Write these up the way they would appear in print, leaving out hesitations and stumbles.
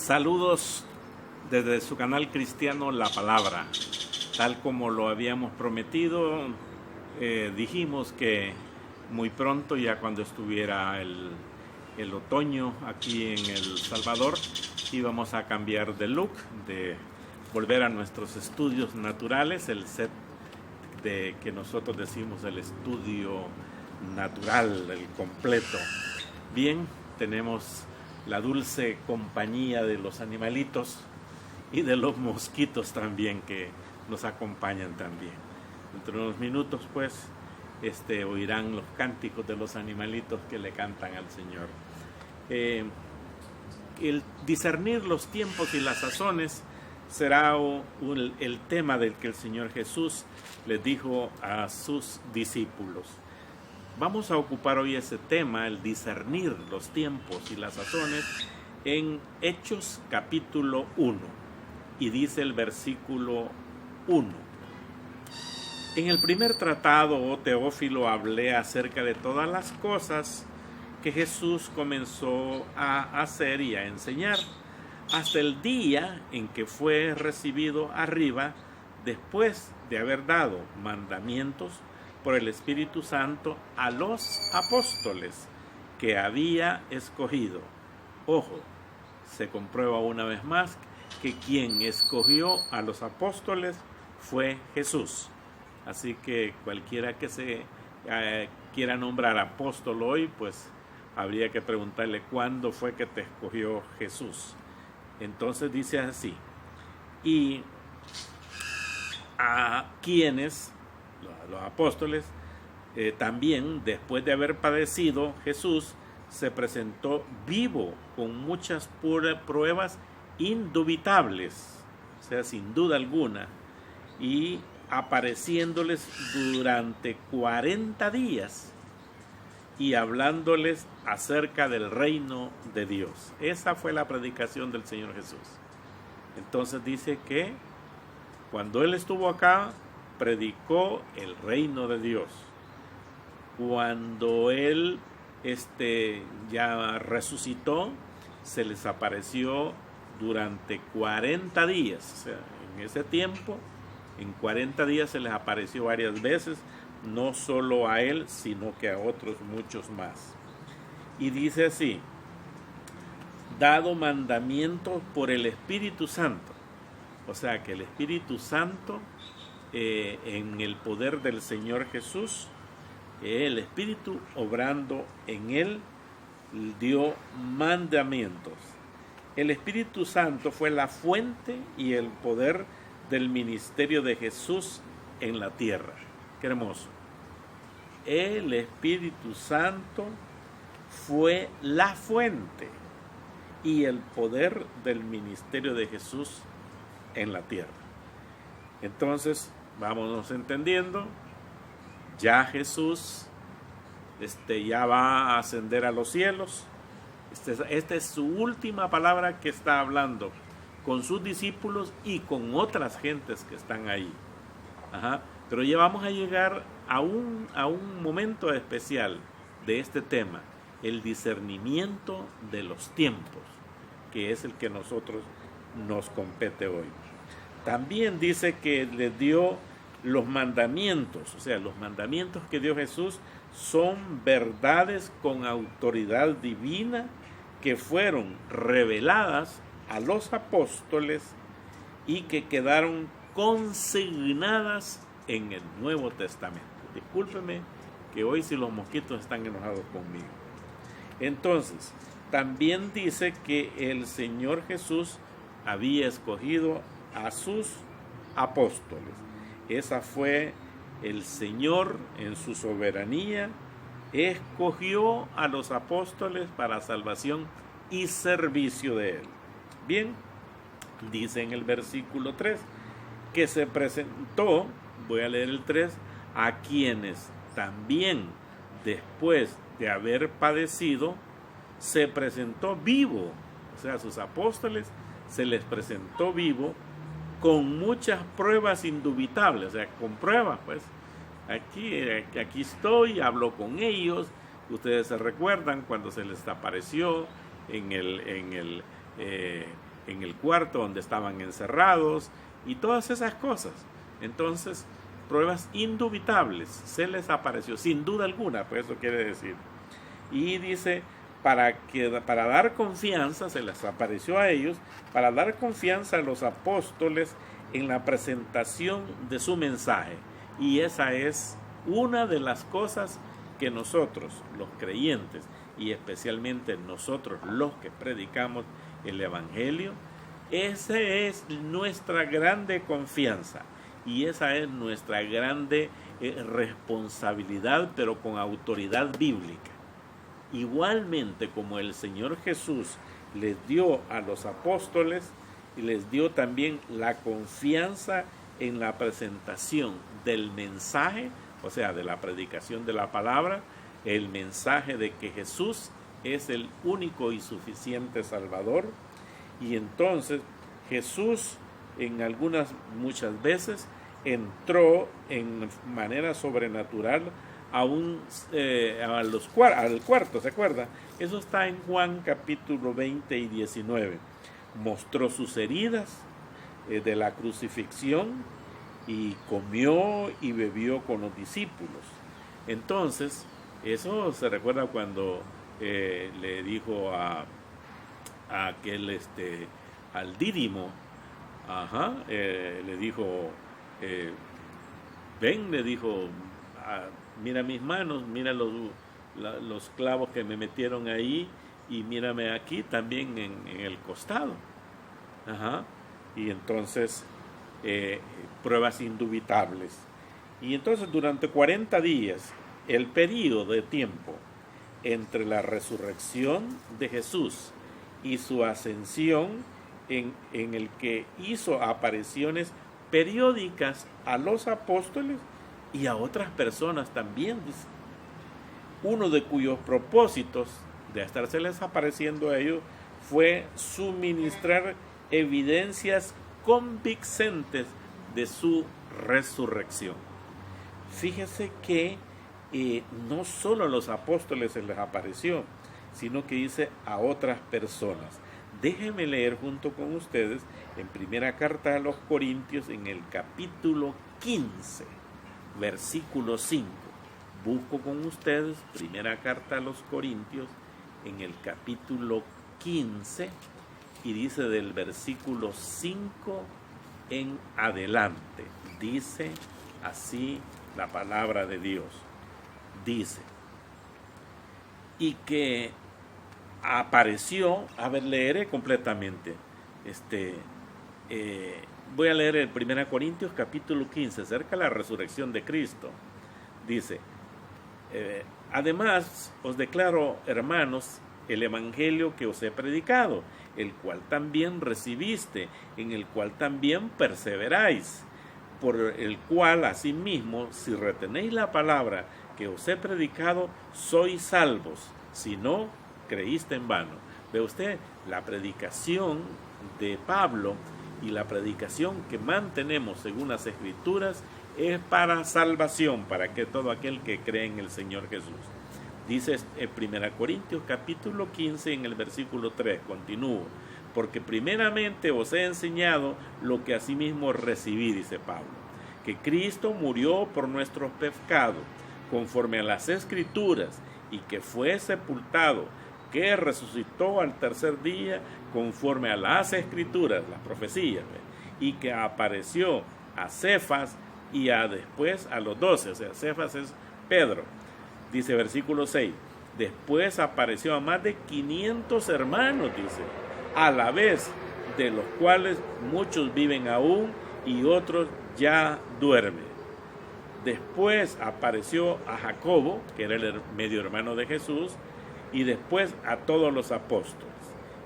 Saludos desde su canal cristiano La Palabra. Tal como lo habíamos prometido, dijimos que muy pronto, ya cuando estuviera el otoño aquí en El Salvador, íbamos a cambiar de look, de volver a nuestros estudios naturales, el set de que nosotros decimos el estudio natural, el completo. Bien, tenemos la dulce compañía de los animalitos y de los mosquitos también, que nos acompañan también. Dentro de unos minutos pues oirán los cánticos de los animalitos que le cantan al Señor. El discernir los tiempos y las sazones será el tema del que el Señor Jesús les dijo a sus discípulos. Vamos a ocupar hoy ese tema, el discernir los tiempos y las sazones, en Hechos capítulo 1. Y dice el versículo 1. En el primer tratado, oh Teófilo, hablé acerca de todas las cosas que Jesús comenzó a hacer y a enseñar, hasta el día en que fue recibido arriba, después de haber dado mandamientos por el Espíritu Santo a los apóstoles que había escogido. Ojo, se comprueba una vez más que quien escogió a los apóstoles fue Jesús. Así que cualquiera que se quiera nombrar apóstol hoy, pues habría que preguntarle cuándo fue que te escogió Jesús. Entonces dice así: y a quienes, los apóstoles, también después de haber padecido, Jesús se presentó vivo con muchas pruebas indubitables, o sea, sin duda alguna, y apareciéndoles durante 40 días y hablándoles acerca del reino de Dios. Esa fue la predicación del Señor Jesús. Entonces dice que cuando Él estuvo acá, predicó el reino de Dios. Cuando Él ya resucitó, se les apareció durante 40 días. O sea, en ese tiempo, en 40 días se les apareció varias veces, no solo a Él, sino que a otros muchos más. Y dice así: dado mandamiento por el Espíritu Santo. O sea que el Espíritu Santo, en el poder del Señor Jesús, el Espíritu obrando en Él, dio mandamientos. El Espíritu Santo fue la fuente y el poder del ministerio de Jesús en la tierra. Qué hermoso. El Espíritu Santo fue la fuente y el poder del ministerio de Jesús en la tierra. Entonces, vámonos entendiendo, ya Jesús ya va a ascender a los cielos. Esta es su última palabra que está hablando con sus discípulos y con otras gentes que están ahí. Pero ya vamos a llegar a un momento especial de este tema, el discernimiento de los tiempos, que es el que nosotros nos compete hoy. También dice que les dio los mandamientos, o sea, los mandamientos que dio Jesús son verdades con autoridad divina que fueron reveladas a los apóstoles y que quedaron consignadas en el Nuevo Testamento. Discúlpeme que hoy sí los mosquitos están enojados conmigo. Entonces, también dice que el Señor Jesús había escogido a sus apóstoles. Esa fue el Señor en su soberanía, escogió a los apóstoles para salvación y servicio de Él. Bien, dice en el versículo 3 que se presentó, voy a leer el 3, a quienes también después de haber padecido, se presentó vivo. O sea, a sus apóstoles se les presentó vivo con muchas pruebas indubitables, o sea, con pruebas, pues. Aquí estoy, hablo con ellos. Ustedes se recuerdan cuando se les apareció en el en el cuarto donde estaban encerrados y todas esas cosas. Entonces, pruebas indubitables, se les apareció, sin duda alguna, pues eso quiere decir. Y dice, para dar confianza, se les apareció a ellos, para dar confianza a los apóstoles en la presentación de su mensaje. Y esa es una de las cosas que nosotros, los creyentes, y especialmente nosotros los que predicamos el Evangelio, esa es nuestra grande confianza y esa es nuestra grande responsabilidad, pero con autoridad bíblica. Igualmente como el Señor Jesús les dio a los apóstoles, y les dio también la confianza en la presentación del mensaje, o sea, de la predicación de la palabra, el mensaje de que Jesús es el único y suficiente Salvador. Y entonces Jesús muchas veces entró en manera sobrenatural al cuarto, ¿se acuerda? Eso está en Juan capítulo 20 y 19. Mostró sus heridas de la crucifixión y comió y bebió con los discípulos. Entonces, eso se recuerda cuando le dijo a aquel, al Dídimo, le dijo, ven, le dijo, mira mis manos, mira los clavos que me metieron ahí y mírame aquí también en el costado. Y entonces, pruebas indubitables. Y entonces durante 40 días, el periodo de tiempo entre la resurrección de Jesús y su ascensión, en el que hizo apariciones periódicas a los apóstoles y a otras personas también, dice. Uno de cuyos propósitos de estárseles apareciendo a ellos fue suministrar evidencias convincentes de su resurrección. Fíjese que no solo a los apóstoles se les apareció, sino que dice a otras personas. Déjenme leer junto con ustedes en primera carta a los Corintios, en el capítulo 15, versículo 5. Busco con ustedes primera carta a los Corintios, en el capítulo 15, y dice del versículo 5 en adelante. Dice así la palabra de Dios. Dice, y que apareció, a ver, leeré completamente, voy a leer el 1 Corintios capítulo 15, acerca de la resurrección de Cristo. Dice, además os declaro, hermanos, el evangelio que os he predicado, el cual también recibiste, en el cual también perseveráis, por el cual asimismo, si retenéis la palabra que os he predicado, sois salvos, si no, creíste en vano. Ve usted, la predicación de Pablo y la predicación que mantenemos según las Escrituras es para salvación, para que todo aquel que cree en el Señor Jesús. Dice en 1 Corintios capítulo 15 en el versículo 3, continúo, porque primeramente os he enseñado lo que asimismo recibí, dice Pablo, que Cristo murió por nuestros pecados, conforme a las Escrituras, y que fue sepultado, que resucitó al tercer día, conforme a las Escrituras, las profecías, y que apareció a Cefas y después a los 12, o sea, Cefas es Pedro. Dice versículo 6, después apareció a más de 500 hermanos, dice, a la vez, de los cuales muchos viven aún y otros ya duermen. Después apareció a Jacobo, que era el medio hermano de Jesús, y después a todos los apóstoles.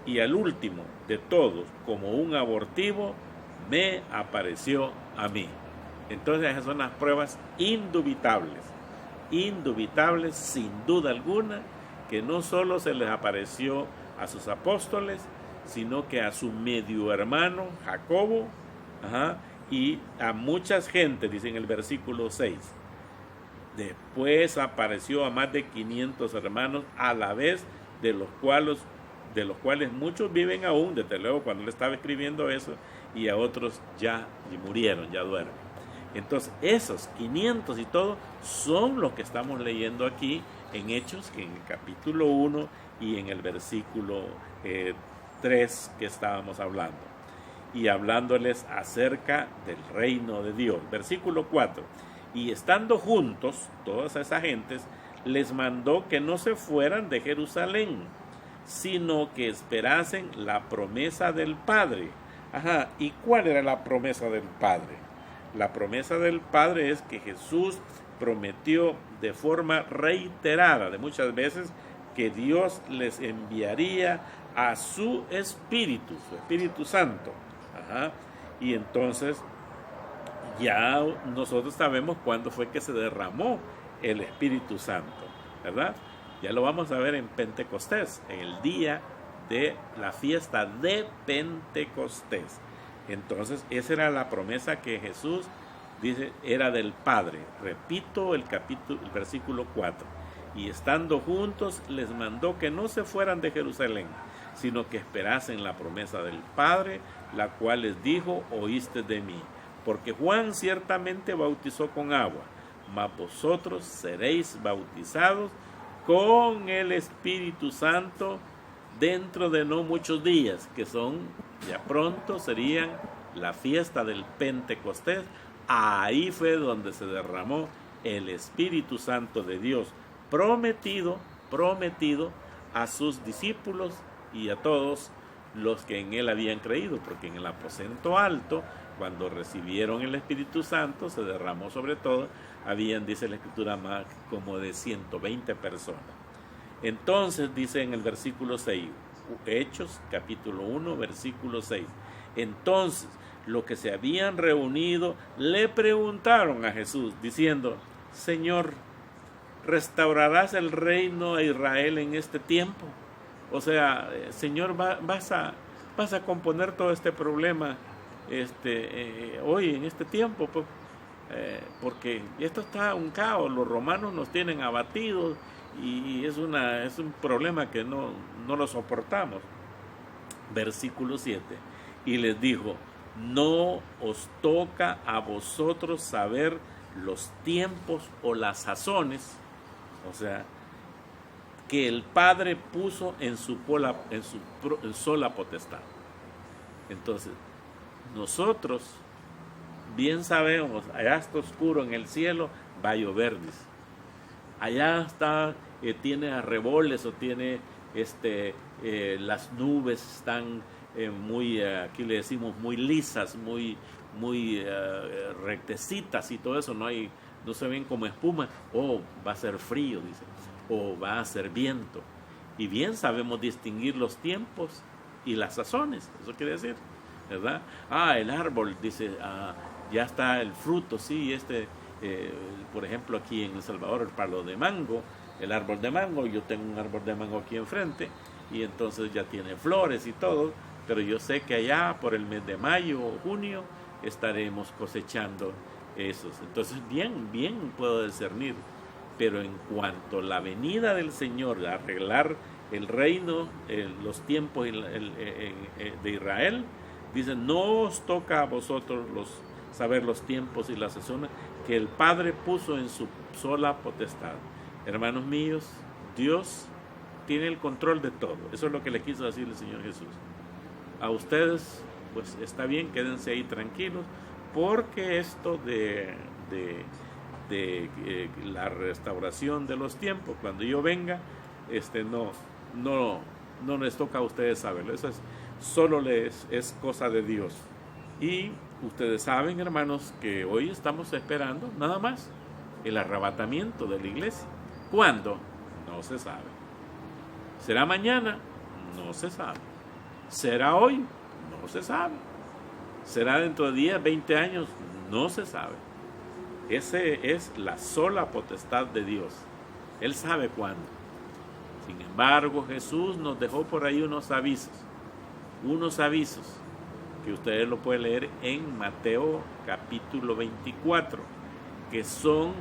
Y al último de todos, como un abortivo, me apareció a mí. Entonces esas son las pruebas indubitables sin duda alguna, que no solo se les apareció a sus apóstoles, sino que a su medio hermano Jacobo, y a muchas gentes, dice en el versículo 6. Después apareció a más de 500 hermanos, a la vez, de los cuales de los cuales muchos viven aún, desde luego cuando él estaba escribiendo eso, y a otros ya murieron, ya duermen. Entonces esos 500 y todo son los que estamos leyendo aquí en Hechos, en el capítulo 1 y en el versículo 3 que estábamos hablando, y hablándoles acerca del reino de Dios. Versículo 4: y estando juntos todas esas gentes, les mandó que no se fueran de Jerusalén, sino que esperasen la promesa del Padre. Ajá, ¿y cuál era la promesa del Padre? La promesa del Padre es que Jesús prometió de forma reiterada, de muchas veces, que Dios les enviaría a su Espíritu Santo. Ajá. Y entonces ya nosotros sabemos cuándo fue que se derramó el Espíritu Santo, ¿verdad? Ya lo vamos a ver en Pentecostés, en el día de la fiesta de Pentecostés. Entonces esa era la promesa que Jesús dice era del Padre. Repito el versículo 4: y estando juntos les mandó que no se fueran de Jerusalén, sino que esperasen la promesa del Padre, la cual les dijo: oíste de mí. Porque Juan ciertamente bautizó con agua, mas vosotros seréis bautizados con el Espíritu Santo dentro de no muchos días, que son, ya pronto serían la fiesta del Pentecostés. Ahí fue donde se derramó el Espíritu Santo de Dios, prometido a sus discípulos y a todos los que en él habían creído, porque en el aposento alto, cuando recibieron el Espíritu Santo, se derramó sobre todo, habían, dice la Escritura, más como de 120 personas. Entonces dice en el versículo 6, Hechos capítulo 1, versículo 6, entonces los que se habían reunido le preguntaron a Jesús, diciendo: Señor, ¿restaurarás el reino a Israel en este tiempo? O sea, Señor, vas a componer todo este problema hoy, en este tiempo, pues, porque esto está un caos, los romanos nos tienen abatidos y es un problema que no lo soportamos. Versículo 7, y les dijo: no os toca a vosotros saber los tiempos o las sazones, o sea, que el Padre puso en su sola potestad. Entonces, nosotros bien sabemos, allá está oscuro en el cielo, va a llover, dice. Allá está, tiene arreboles o tiene las nubes están muy, aquí le decimos muy lisas, muy rectecitas y todo eso, no se ven como espuma. Va a ser frío, dice, o va a ser viento. Y bien sabemos distinguir los tiempos y las sazones, eso quiere decir, ¿verdad? El árbol, dice, ya está el fruto, sí, por ejemplo, aquí en El Salvador, el palo de mango, el árbol de mango, yo tengo un árbol de mango aquí enfrente, y entonces ya tiene flores y todo, pero yo sé que allá por el mes de mayo o junio estaremos cosechando esos. Entonces bien puedo discernir, pero en cuanto a la venida del Señor, a arreglar el reino, los tiempos de Israel, dice: no os toca a vosotros saber los tiempos y las sazones que el Padre puso en su sola potestad. Hermanos míos, Dios tiene el control de todo. Eso es lo que le quiso decir el Señor Jesús. A ustedes, pues está bien, quédense ahí tranquilos, porque esto de la restauración de los tiempos, cuando yo venga, no les toca a ustedes saberlo. Eso solo es cosa de Dios. Y ustedes saben, hermanos, que hoy estamos esperando nada más el arrebatamiento de la iglesia. ¿Cuándo? No se sabe. ¿Será mañana? No se sabe. ¿Será hoy? No se sabe. ¿Será dentro de 10, 20 años? No se sabe. Esa es la sola potestad de Dios. Él sabe cuándo. Sin embargo, Jesús nos dejó por ahí unos avisos que ustedes lo pueden leer en Mateo capítulo 24, que esos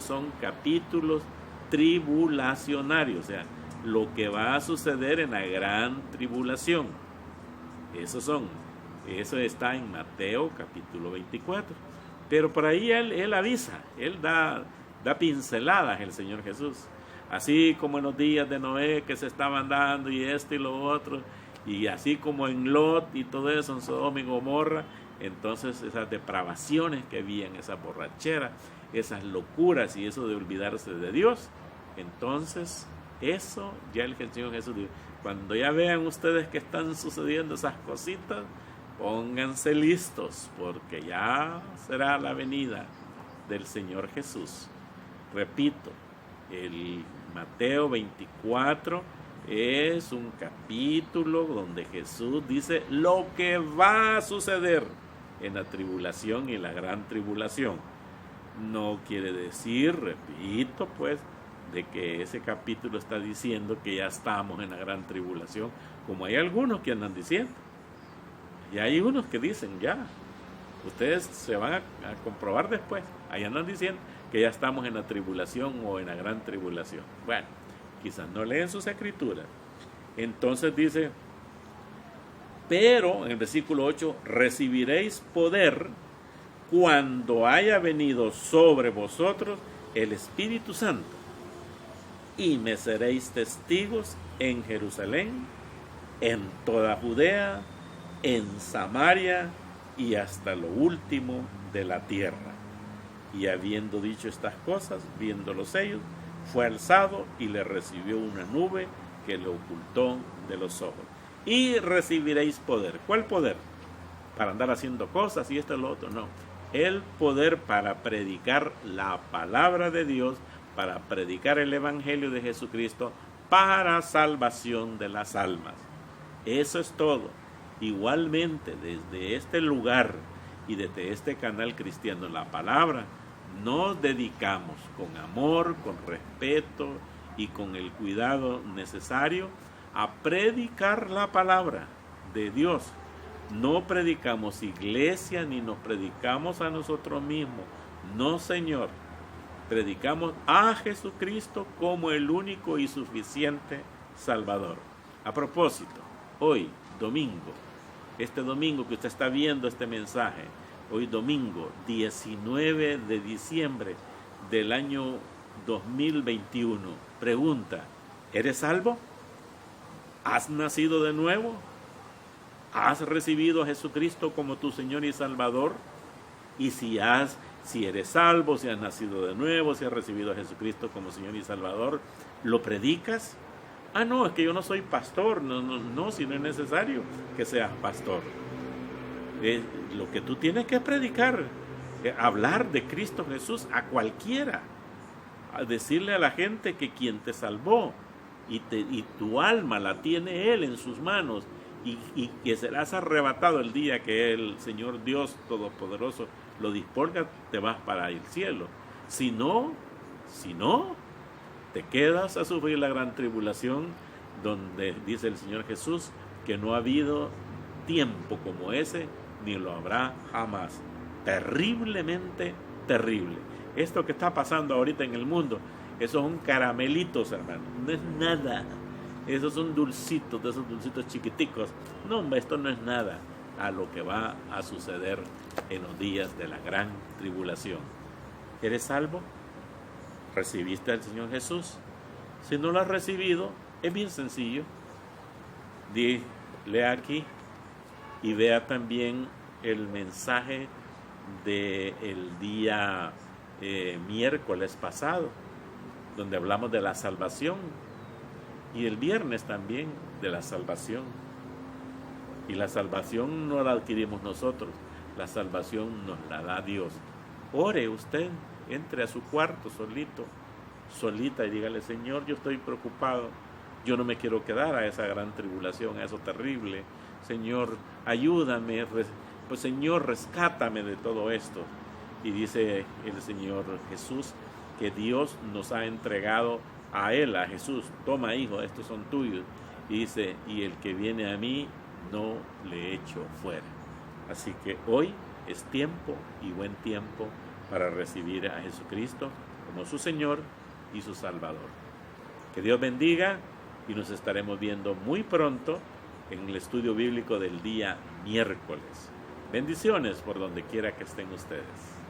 son capítulos tribulacionarios, o sea, lo que va a suceder en la gran tribulación. Eso está en Mateo capítulo 24. Pero por ahí él avisa, él da pinceladas, el Señor Jesús. Así como en los días de Noé, que se estaban dando y esto y lo otro, y así como en Lot y todo eso, en Sodoma y Gomorra, entonces esas depravaciones que había, esas borracheras, esas locuras y eso de olvidarse de Dios, entonces eso ya el Señor Jesús dijo, cuando ya vean ustedes que están sucediendo esas cositas, pónganse listos, porque ya será la venida del Señor Jesús. Repito, el Mateo 24 es un capítulo donde Jesús dice lo que va a suceder en la tribulación y la gran tribulación. No quiere decir, repito, pues, de que ese capítulo está diciendo que ya estamos en la gran tribulación, como hay algunos que andan diciendo. Y hay unos que dicen ya, ustedes se van a comprobar después, ahí andan diciendo que ya estamos en la tribulación o en la gran tribulación. Bueno, quizás no leen sus escrituras. Entonces dice, pero en el versículo 8, recibiréis poder cuando haya venido sobre vosotros el Espíritu Santo, y me seréis testigos en Jerusalén, en toda Judea, en Samaria y hasta lo último de la tierra. Y habiendo dicho estas cosas, viendo los sellos, fue alzado y le recibió una nube que le ocultó de los ojos. Y recibiréis poder. ¿Cuál poder? Para andar haciendo cosas y esto y lo otro, no. El poder para predicar la palabra de Dios, para predicar el evangelio de Jesucristo, para salvación de las almas. Eso es todo. Igualmente, desde este lugar y desde este canal cristiano, la palabra, nos dedicamos con amor, con respeto y con el cuidado necesario a predicar la palabra de Dios. No predicamos iglesia ni nos predicamos a nosotros mismos. No, Señor. Predicamos a Jesucristo como el único y suficiente Salvador. A propósito, hoy, domingo, este domingo que usted está viendo este mensaje, hoy domingo 19 de diciembre del año 2021, pregunta, ¿eres salvo? ¿Has nacido de nuevo? ¿Has recibido a Jesucristo como tu Señor y Salvador? Y si eres salvo, si has nacido de nuevo, si has recibido a Jesucristo como Señor y Salvador, ¿lo predicas? Ah, no, es que yo no soy pastor. No, si no es necesario que seas pastor. Lo que tú tienes que predicar, hablar de Cristo Jesús a cualquiera, a decirle a la gente que quien te salvó y tu alma la tiene Él en sus manos y que serás arrebatado el día que el Señor Dios Todopoderoso lo disponga, te vas para el cielo. Si no, te quedas a sufrir la gran tribulación, donde dice el Señor Jesús que no ha habido tiempo como ese, ni lo habrá jamás. Terriblemente terrible. Esto que está pasando ahorita en el mundo, esos son caramelitos, hermano, no es nada. Esos son dulcitos, de esos dulcitos chiquiticos. No, hombre, esto no es nada a lo que va a suceder en los días de la gran tribulación. ¿Eres salvo? ¿Recibiste al Señor Jesús? Si no lo has recibido, es bien sencillo. Lea aquí y vea también el mensaje del día miércoles pasado, donde hablamos de la salvación, y el viernes también de la salvación. Y la salvación no la adquirimos nosotros, la salvación nos la da Dios. Ore usted, entre a su cuarto solita, y dígale, Señor, yo estoy preocupado, yo no me quiero quedar a esa gran tribulación, a eso terrible. Señor, ayúdame, pues Señor, rescátame de todo esto. Y dice el Señor Jesús que Dios nos ha entregado a Él, a Jesús. Toma, hijo, estos son tuyos. Y dice, y el que viene a mí, no le echo fuera. Así que hoy es tiempo y buen tiempo para recibir a Jesucristo como su Señor y su Salvador. Que Dios bendiga y nos estaremos viendo muy pronto en el estudio bíblico del día miércoles. Bendiciones por donde quiera que estén ustedes.